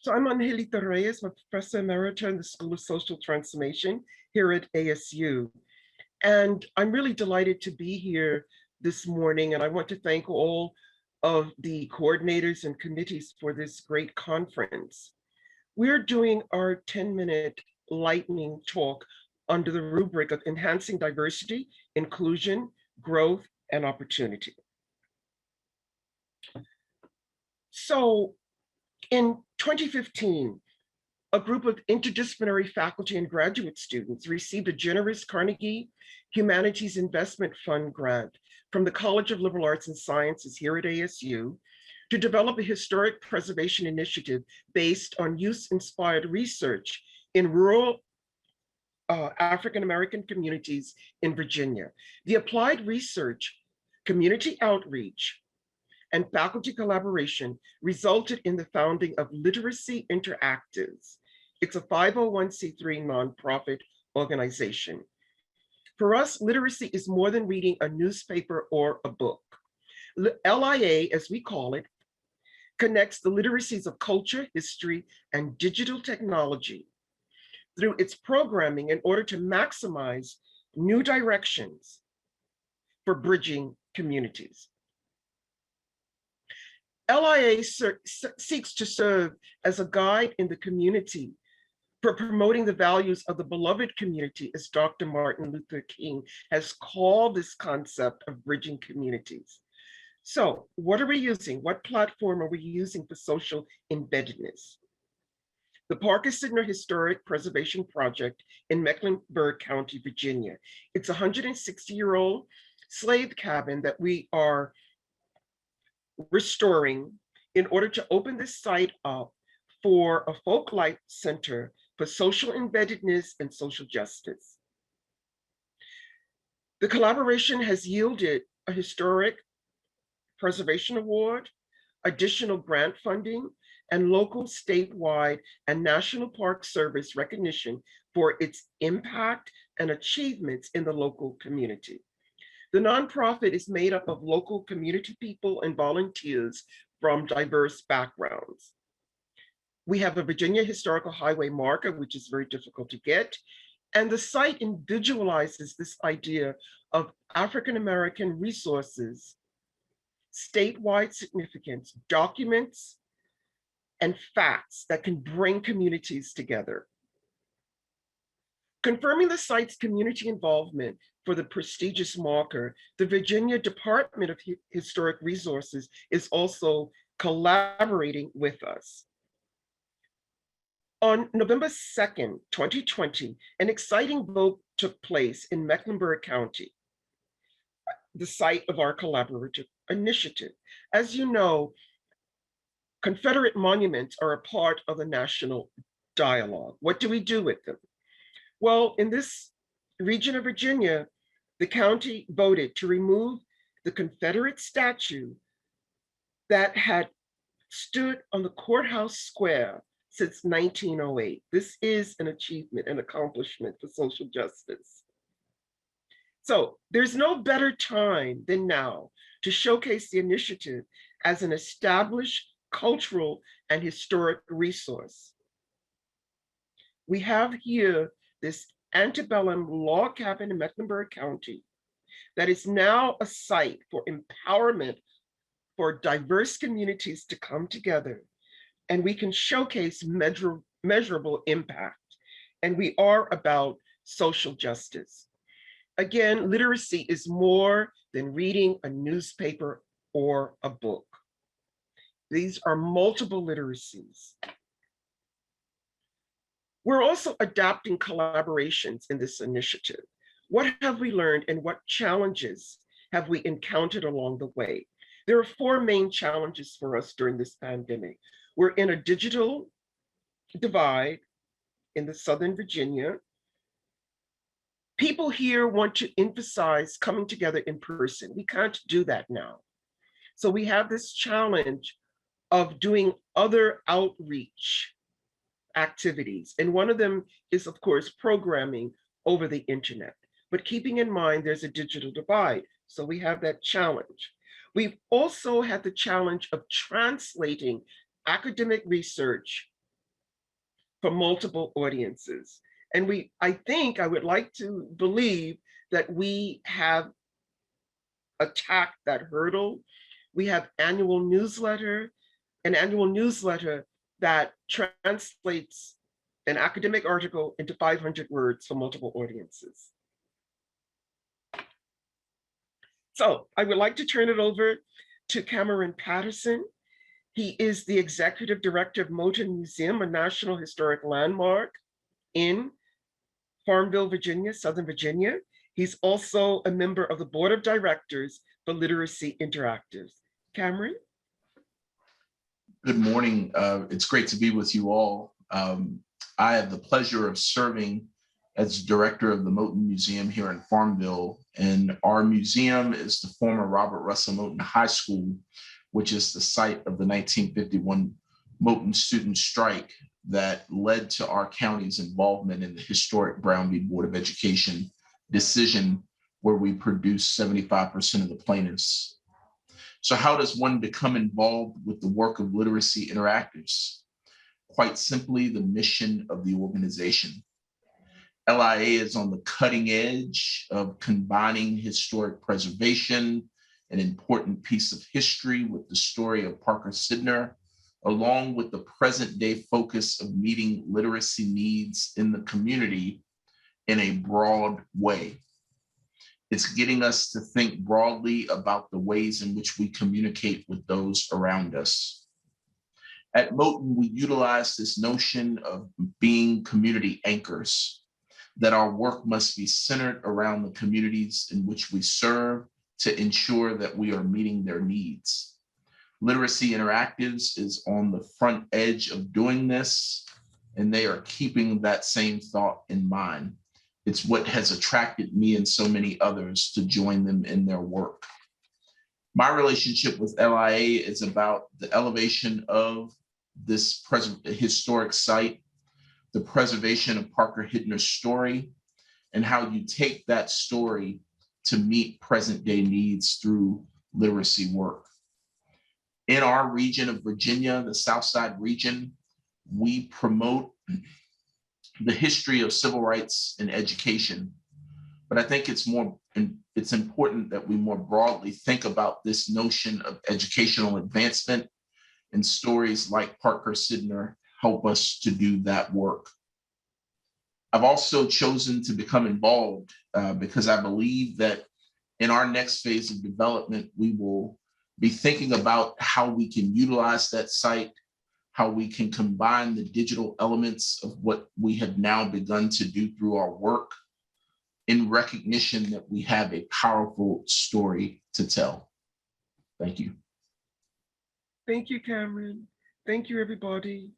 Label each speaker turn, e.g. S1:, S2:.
S1: So I'm Angelita Reyes, I'm a Professor Emerita in the School of Social Transformation here at ASU. And I'm really delighted to be here this morning. And I want to thank all of the coordinators and committees for this great conference. We're doing our 10-minute lightning talk under the rubric of enhancing diversity, inclusion, growth, and opportunity. So in 2015, a group of interdisciplinary faculty and graduate students received a generous Carnegie Humanities Investment Fund grant from the College of Liberal Arts and Sciences here at ASU to develop a historic preservation initiative based on youth-inspired research in rural African-American communities in Virginia. The applied research, community outreach, and faculty collaboration resulted in the founding of Literacy Interactives. It's a 501c3 nonprofit organization. For us, literacy is more than reading a newspaper or a book. LIA, as we call it, connects the literacies of culture, history, and digital technology through its programming in order to maximize new directions for bridging communities. LIA seeks to serve as a guide in the community for promoting the values of the beloved community, as Dr. Martin Luther King has called this concept of bridging communities. So what are we using? What platform are we using for social embeddedness? The Parker-Sidner Historic Preservation Project in Mecklenburg County, Virginia. It's a 160-year-old slave cabin that we are restoring in order to open this site up for a folk life center for social embeddedness and social justice. The collaboration has yielded a historic preservation award, additional grant funding, and local, statewide, and National Park Service recognition for its impact and achievements in the local community. The nonprofit is made up of local community people and volunteers from diverse backgrounds. We have a Virginia Historical Highway marker, which is very difficult to get. And the site individualizes this idea of African-American resources, statewide significance, documents, and facts that can bring communities together. Confirming the site's community involvement for the prestigious marker, the Virginia Department of Historic Resources is also collaborating with us. On November 2nd, 2020, an exciting vote took place in Mecklenburg County, the site of our collaborative initiative. As you know, Confederate monuments are a part of the national dialogue. What do we do with them? Well, in this region of Virginia, the county voted to remove the Confederate statue that had stood on the courthouse square since 1908. This is an achievement, an accomplishment for social justice. So there's no better time than now to showcase the initiative as an established cultural and historic resource. We have here this antebellum log cabin in Mecklenburg County that is now a site for empowerment for diverse communities to come together, and we can showcase measurable impact. And we are about social justice. Again, literacy is more than reading a newspaper or a book. These are multiple literacies. We're also adapting collaborations in this initiative. What have we learned and what challenges have we encountered along the way? There are four main challenges for us during this pandemic. We're in a digital divide in the Southern Virginia. People here want to emphasize coming together in person. We can't do that now. So we have this challenge of doing other outreach activities. And one of them is, of course, programming over the internet. But keeping in mind there's a digital divide. So we have that challenge. We've also had the challenge of translating academic research for multiple audiences. And I would like to believe that we have attacked that hurdle. We have an annual newsletter that translates an academic article into 500 words for multiple audiences. So I would like to turn it over to Cameron Patterson. He is the executive director of Moton Museum, a National Historic Landmark in Farmville, Virginia, Southern Virginia. He's also a member of the board of directors for Literacy Interactives. Cameron?
S2: Good morning. It's great to be with you all. I have the pleasure of serving as director of the Moton Museum here in Farmville. And our museum is the former Robert Russell Moton High School, which is the site of the 1951 Moton student strike that led to our county's involvement in the historic Brown v. Board of Education decision, where we produced 75% of the plaintiffs. So how does one become involved with the work of Literacy Interactives? Quite simply, the mission of the organization. LIA is on the cutting edge of combining historic preservation, an important piece of history, with the story of Parker Sidner, along with the present day focus of meeting literacy needs in the community in a broad way. It's getting us to think broadly about the ways in which we communicate with those around us. At Moton, we utilize this notion of being community anchors, that our work must be centered around the communities in which we serve to ensure that we are meeting their needs. Literacy Interactives is on the front edge of doing this, and they are keeping that same thought in mind. It's what has attracted me and so many others to join them in their work. My relationship with LIA is about the elevation of this historic site, the preservation of Parker Sidner's story, and how you take that story to meet present day needs through literacy work. In our region of Virginia, the Southside region, we promote the history of civil rights in education. But I think it's important that we more broadly think about this notion of educational advancement, and stories like Parker Sidner help us to do that work. I've also chosen to become involved because I believe that in our next phase of development, we will be thinking about how we can utilize that site, how we can combine the digital elements of what we have now begun to do through our work, in recognition that we have a powerful story to tell. Thank you.
S1: Thank you, Cameron. Thank you, everybody.